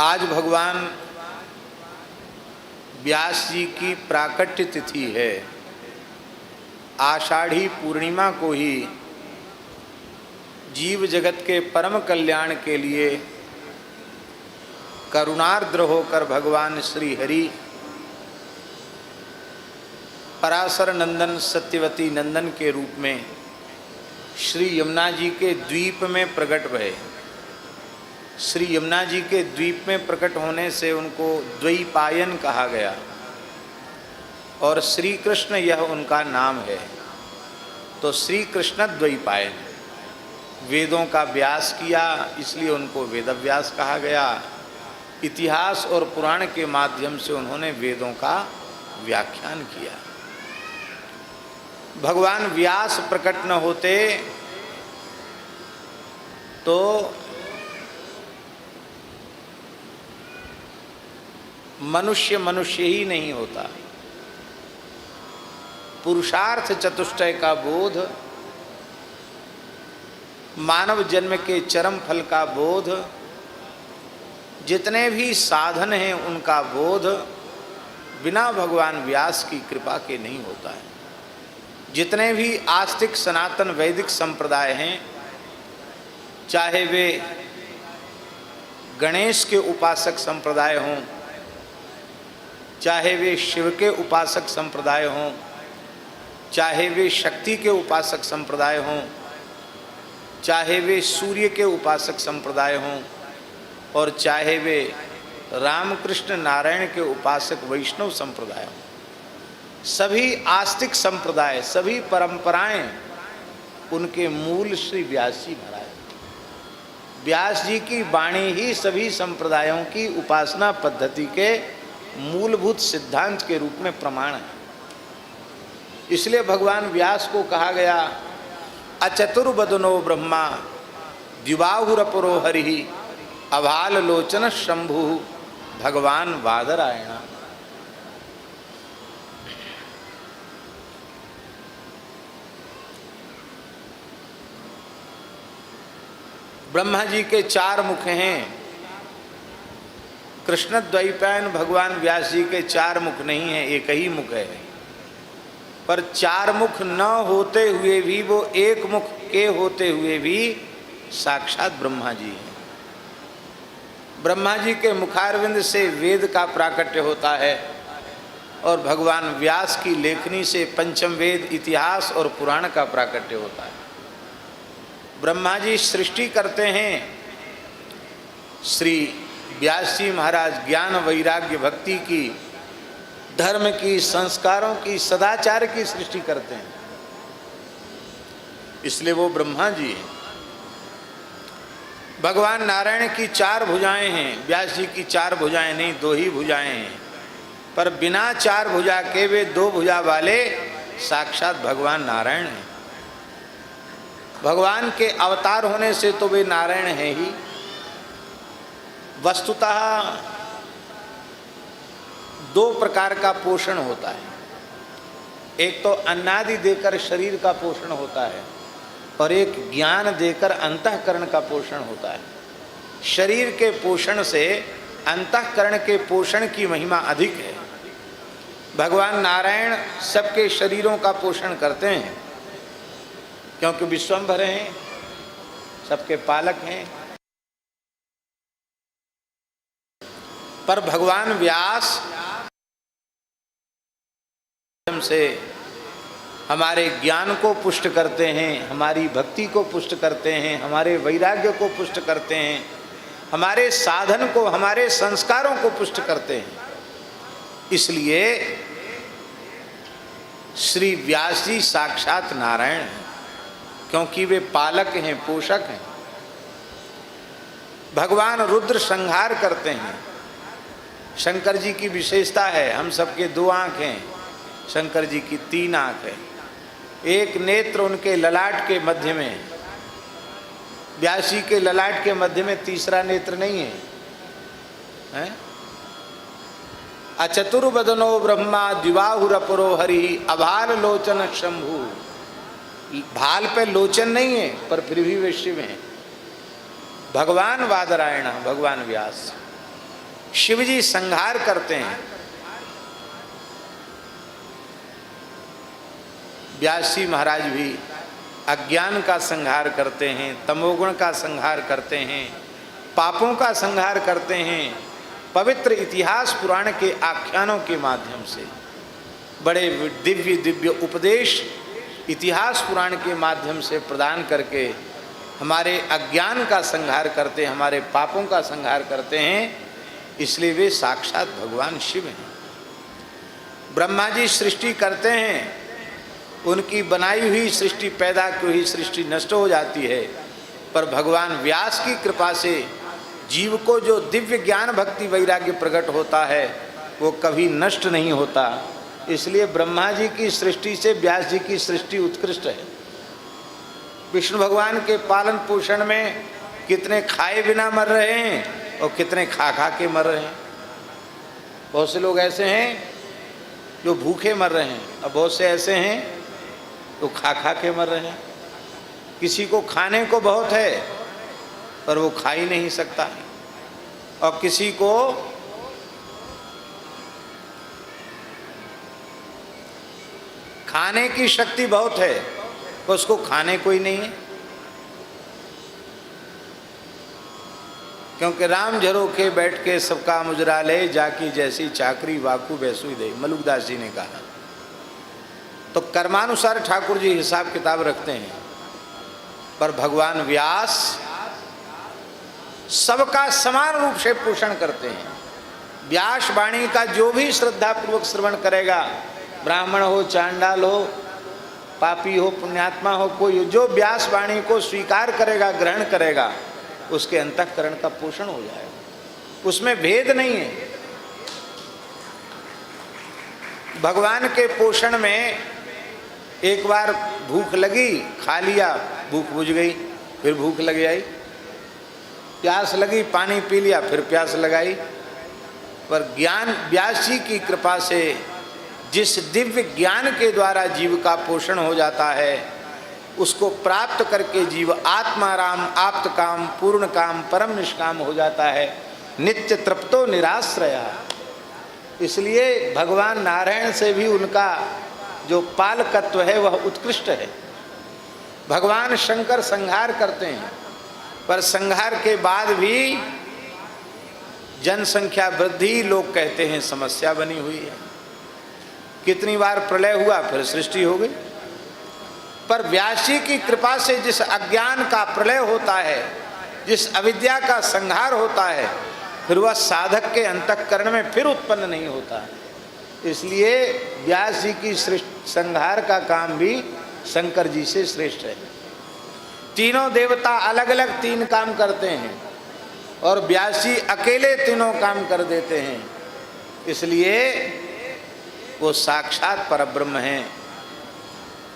आज भगवान व्यास जी की प्राकट्य तिथि है। आषाढ़ी पूर्णिमा को ही जीव जगत के परम कल्याण के लिए करुणार्द्र होकर भगवान श्री हरि पराशर नंदन सत्यवती नंदन के रूप में श्री यमुना जी के द्वीप में प्रकट भये। श्री यमुना जी के द्वीप में प्रकट होने से उनको द्वैपायन कहा गया और श्री कृष्ण यह उनका नाम है। तो श्री कृष्ण द्वैपायन, वेदों का व्यास किया इसलिए उनको वेदव्यास कहा गया। इतिहास और पुराण के माध्यम से उन्होंने वेदों का व्याख्यान किया। भगवान व्यास प्रकट न होते तो मनुष्य मनुष्य ही नहीं होता। पुरुषार्थ चतुष्टय का बोध, मानव जन्म के चरम फल का बोध, जितने भी साधन हैं उनका बोध बिना भगवान व्यास की कृपा के नहीं होता है। जितने भी आस्तिक सनातन वैदिक संप्रदाय हैं, चाहे वे गणेश के उपासक संप्रदाय हों, चाहे वे शिव के उपासक संप्रदाय हों, चाहे वे शक्ति के उपासक संप्रदाय हों, चाहे वे सूर्य के उपासक संप्रदाय हों, और चाहे वे रामकृष्ण नारायण के उपासक वैष्णव संप्रदाय हों, सभी आस्तिक संप्रदाय, सभी परंपराएं, उनके मूल श्री व्यास जी महाराज। व्यास जी की वाणी ही सभी संप्रदायों की उपासना पद्धति के मूलभूत सिद्धांत के रूप में प्रमाण है। इसलिए भगवान व्यास को कहा गया अचतुर्वदनो ब्रह्मा द्विबाहुरपरो हरि अभाल लोचन शंभु भगवान वादरायण। ब्रह्मा जी के चार मुख हैं। कृष्ण द्वैपायन भगवान व्यास जी के चार मुख नहीं है, एक ही मुख है। पर चार मुख न होते हुए भी, वो एक मुख के होते हुए भी साक्षात ब्रह्मा जी हैं। ब्रह्मा जी के मुखारविंद से वेद का प्राकट्य होता है और भगवान व्यास की लेखनी से पंचम वेद, इतिहास और पुराण का प्राकट्य होता है। ब्रह्मा जी सृष्टि करते हैं, श्री व्यास जी महाराज ज्ञान वैराग्य भक्ति की, धर्म की, संस्कारों की, सदाचार की सृष्टि करते हैं, इसलिए वो ब्रह्मा जी हैं। भगवान नारायण की चार भुजाएं हैं, व्यास जी की चार भुजाएं नहीं, दो ही भुजाएं हैं, पर बिना चार भुजा के वे दो भुजा वाले साक्षात भगवान नारायण हैं। भगवान के अवतार होने से तो वे नारायण हैं ही। वस्तुतः दो प्रकार का पोषण होता है। एक तो अन्नादि देकर शरीर का पोषण होता है और एक ज्ञान देकर अंतःकरण का पोषण होता है। शरीर के पोषण से अंतःकरण के पोषण की महिमा अधिक है। भगवान नारायण सबके शरीरों का पोषण करते हैं क्योंकि विश्वम्भर हैं, सबके पालक हैं। पर भगवान व्यास से हमारे ज्ञान को पुष्ट करते हैं, हमारी भक्ति को पुष्ट करते हैं, हमारे वैराग्य को पुष्ट करते हैं, हमारे साधन को, हमारे संस्कारों को पुष्ट करते हैं। इसलिए श्री व्यास जी साक्षात नारायण हैं, क्योंकि वे पालक हैं, पोषक हैं। भगवान रुद्र संहार करते हैं। शंकर जी की विशेषता है, हम सबके दो आँख हैं, शंकर जी की तीन आँख है। एक नेत्र उनके ललाट के मध्य में, व्यास जी के ललाट के मध्य में तीसरा नेत्र नहीं है। अचतुर्वदनो ब्रह्मा द्विबाहुरपरो हरि अभाल लोचन शंभु। भाल पे लोचन नहीं है, पर फिर भी वे शिव हैं। भगवान वादरायण, भगवान व्यास। शिवजी संहार करते हैं। व्यास जी महाराज भी अज्ञान का संहार करते हैं, तमोगुण का संहार करते हैं, पापों का संहार करते हैं। पवित्र इतिहास पुराण के आख्यानों के माध्यम से बड़े दिव्य दिव्य उपदेश इतिहास पुराण के माध्यम से प्रदान करके हमारे अज्ञान का संहार करते हैं, हमारे पापों का संहार करते हैं। इसलिए वे साक्षात भगवान शिव हैं। ब्रह्मा जी सृष्टि करते हैं, उनकी बनाई हुई सृष्टि, पैदा की हुई सृष्टि नष्ट हो जाती है, पर भगवान व्यास की कृपा से जीव को जो दिव्य ज्ञान भक्ति वैराग्य प्रकट होता है वो कभी नष्ट नहीं होता। इसलिए ब्रह्मा जी की सृष्टि से व्यास जी की सृष्टि उत्कृष्ट है। विष्णु भगवान के पालन पोषण में कितने खाए बिना मर रहे हैं और कितने खा खा के मर रहे हैं। बहुत से लोग ऐसे हैं जो भूखे मर रहे हैं, और बहुत से ऐसे हैं तो खा खा के मर रहे हैं। किसी को खाने को बहुत है पर वो खा ही नहीं सकता, और किसी को खाने की शक्ति बहुत है पर उसको खाने को ही नहीं है। क्योंकि राम झरोखे बैठ के सबका मुजरा ले, जाकी जैसी चाकरी वाकू बैसुई दे, मलुकदास जी ने कहा। तो कर्मानुसार ठाकुर जी हिसाब किताब रखते हैं, पर भगवान व्यास सबका समान रूप से पोषण करते हैं। व्यास वाणी का जो भी श्रद्धा पूर्वक श्रवण करेगा, ब्राह्मण हो, चांडाल हो, पापी हो, पुण्यात्मा हो, कोई जो व्यास वाणी को स्वीकार करेगा, ग्रहण करेगा, उसके अंतःकरण का पोषण हो जाएगा। उसमें भेद नहीं है। भगवान के पोषण में एक बार भूख लगी, खा लिया, भूख बुझ गई, फिर भूख लग आई। प्यास लगी, पानी पी लिया, फिर प्यास लगाई। पर ज्ञान व्यास जी की कृपा से जिस दिव्य ज्ञान के द्वारा जीव का पोषण हो जाता है, उसको प्राप्त करके जीव आत्माराम, आप्त काम, पूर्ण काम, परम निष्काम हो जाता है, नित्य तृप्तो निराश्रया। इसलिए भगवान नारायण से भी उनका जो पालकत्व है वह उत्कृष्ट है। भगवान शंकर संहार करते हैं, पर संहार के बाद भी जनसंख्या वृद्धि, लोग कहते हैं समस्या बनी हुई है। कितनी बार प्रलय हुआ, फिर सृष्टि हो गई। पर व्यास जी की कृपा से जिस अज्ञान का प्रलय होता है, जिस अविद्या का संहार होता है, फिर वह साधक के अंतःकरण में फिर उत्पन्न नहीं होता। इसलिए व्यास जी की संहार का काम भी शंकर जी से श्रेष्ठ है। तीनों देवता अलग अलग तीन काम करते हैं और व्यास जी अकेले तीनों काम कर देते हैं। इसलिए वो साक्षात परब्रह्म हैं।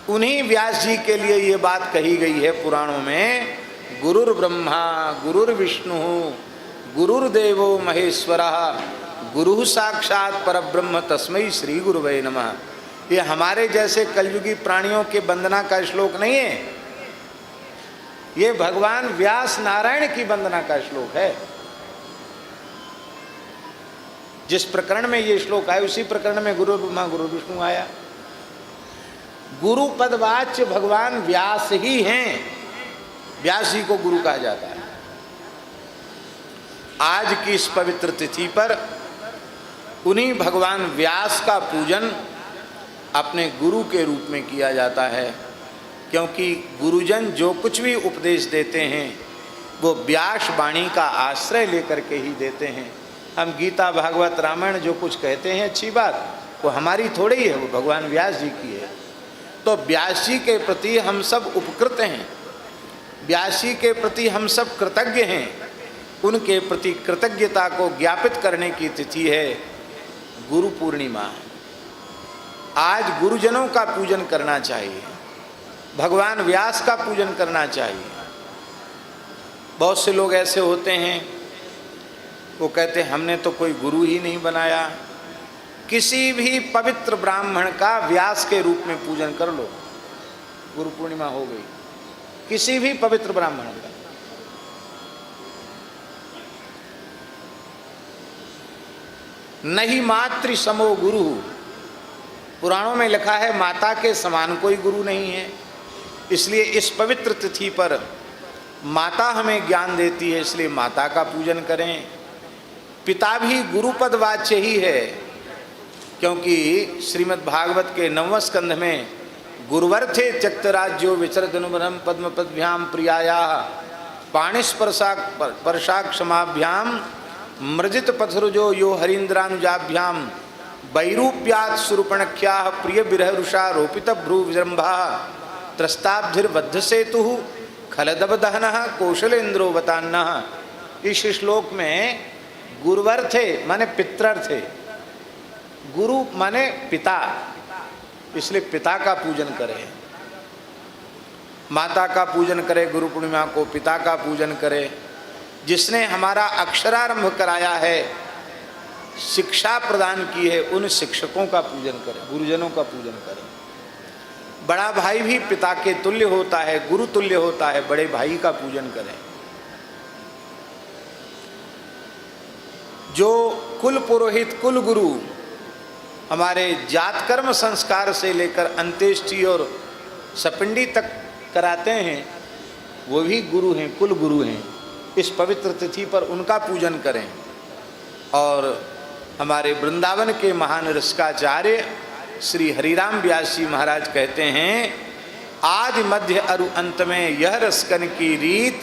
उन्हीं व्यास जी के लिए ये बात कही गई है पुराणों में, गुरुर् ब्रह्मा गुरुर्विष्णु गुरुर्देवो महेश्वरः गुरु साक्षात परब्रह्म तस्मै श्री गुरुवे नमः। ये हमारे जैसे कलयुगी प्राणियों के वंदना का श्लोक नहीं है, ये भगवान व्यास नारायण की वंदना का श्लोक है। जिस प्रकरण में ये श्लोक आया उसी प्रकरण में गुरु ब्रह्मा गुरु विष्णु आया। गुरु पदवाच्य भगवान व्यास ही हैं, व्यास जी को गुरु कहा जाता है। आज की इस पवित्र तिथि पर उन्हीं भगवान व्यास का पूजन अपने गुरु के रूप में किया जाता है, क्योंकि गुरुजन जो कुछ भी उपदेश देते हैं वो व्यास वाणी का आश्रय लेकर के ही देते हैं। हम गीता भागवत रामायण जो कुछ कहते हैं अच्छी बात, वो हमारी थोड़ी ही है, वो भगवान व्यास जी की है। तो व्यास जी के प्रति हम सब उपकृत हैं, व्यास जी के प्रति हम सब कृतज्ञ हैं। उनके प्रति कृतज्ञता को ज्ञापित करने की तिथि है गुरु पूर्णिमा। आज गुरुजनों का पूजन करना चाहिए, भगवान व्यास का पूजन करना चाहिए। बहुत से लोग ऐसे होते हैं, वो कहते हैं हमने तो कोई गुरु ही नहीं बनाया। किसी भी पवित्र ब्राह्मण का व्यास के रूप में पूजन कर लो, गुरु पूर्णिमा हो गई। किसी भी पवित्र ब्राह्मण का। नहीं मातृ समो गुरु। पुराणों में लिखा है माता के समान कोई गुरु नहीं है। इसलिए इस पवित्र तिथि पर माता हमें ज्ञान देती है, इसलिए माता का पूजन करें। पिता भी गुरुपद वाच्य ही है, क्योंकि श्रीमद् भागवत के 9वें स्कंध में गुरुवर्थे त्यक्तराज्यो विचरदनुबरम पद्मपद्भ्याम प्रियाया पाणिस्पर्शाक्षमाभ्याम मृजित पथरुजो यो हरीन्द्रानुजाभ्याम वैरूप्यात् सुरूपणख्या प्रिय विरहरुषा रोपित भ्रू विजृंभा त्रस्ताब्धिर्बद्ध सेतु खलदब दहन कौशलेन्द्रो वतान्न। इस श्लोक में गुरुवर थे माने पितर थे, गुरु माने पिता, इसलिए पिता का पूजन करें। माता का पूजन करें गुरु पूर्णिमा को, पिता का पूजन करें। जिसने हमारा अक्षरारंभ कराया है, शिक्षा प्रदान की है, उन शिक्षकों का पूजन करें, गुरुजनों का पूजन करें। बड़ा भाई भी पिता के तुल्य होता है, गुरु तुल्य होता है, बड़े भाई का पूजन करें। जो कुल पुरोहित कुल गुरु हमारे जात कर्म संस्कार से लेकर अंत्येष्टि और सपिंडी तक कराते हैं, वो भी गुरु हैं, कुल गुरु हैं। इस पवित्र तिथि पर उनका पूजन करें। और हमारे वृंदावन के महान रसिकाचार्य श्री हरिराम व्यास जी महाराज कहते हैं, आदि मध्य अरु अंत में यह रसकन की रीत,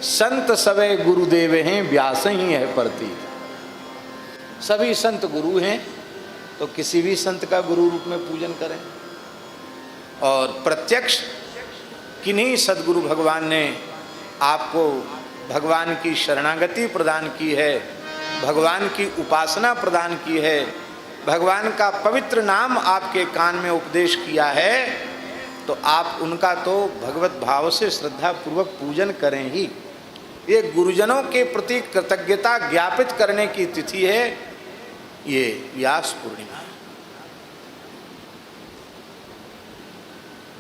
संत सवै गुरुदेव हैं व्यास ही है प्रतीत। सभी संत गुरु हैं, तो किसी भी संत का गुरु रूप में पूजन करें। और प्रत्यक्ष किन्हीं सद्गुरु भगवान ने आपको भगवान की शरणागति प्रदान की है, भगवान की उपासना प्रदान की है, भगवान का पवित्र नाम आपके कान में उपदेश किया है, तो आप उनका तो भगवत भाव से श्रद्धा पूर्वक पूजन करें ही। ये गुरुजनों के प्रति कृतज्ञता ज्ञापित करने की तिथि है ये व्यास पूर्णिमा।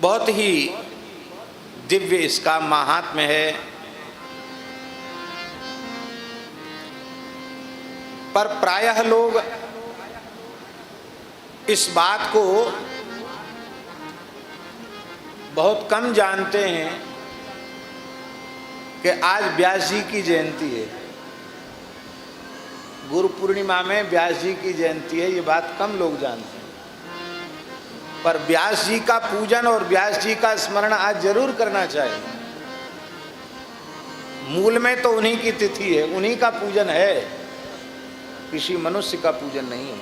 बहुत ही दिव्य इसका महात्म्य है। पर प्रायः लोग इस बात को बहुत कम जानते हैं कि आज व्यास जी की जयंती है। गुरु पूर्णिमा में व्यास जी की जयंती है, ये बात कम लोग जानते हैं। पर व्यास जी का पूजन और व्यास जी का स्मरण आज जरूर करना चाहिए। मूल में तो उन्हीं की तिथि है, उन्हीं का पूजन है, किसी मनुष्य का पूजन नहीं है।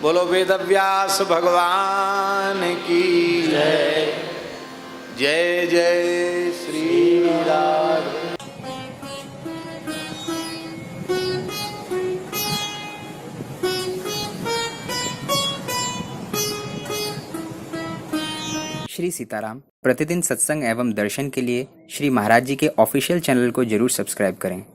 बोलो वेद व्यास भगवान की जय। जय जय श्री राधे। श्री सीताराम। प्रतिदिन सत्संग एवं दर्शन के लिए श्री महाराज जी के ऑफिशियल चैनल को जरूर सब्सक्राइब करें।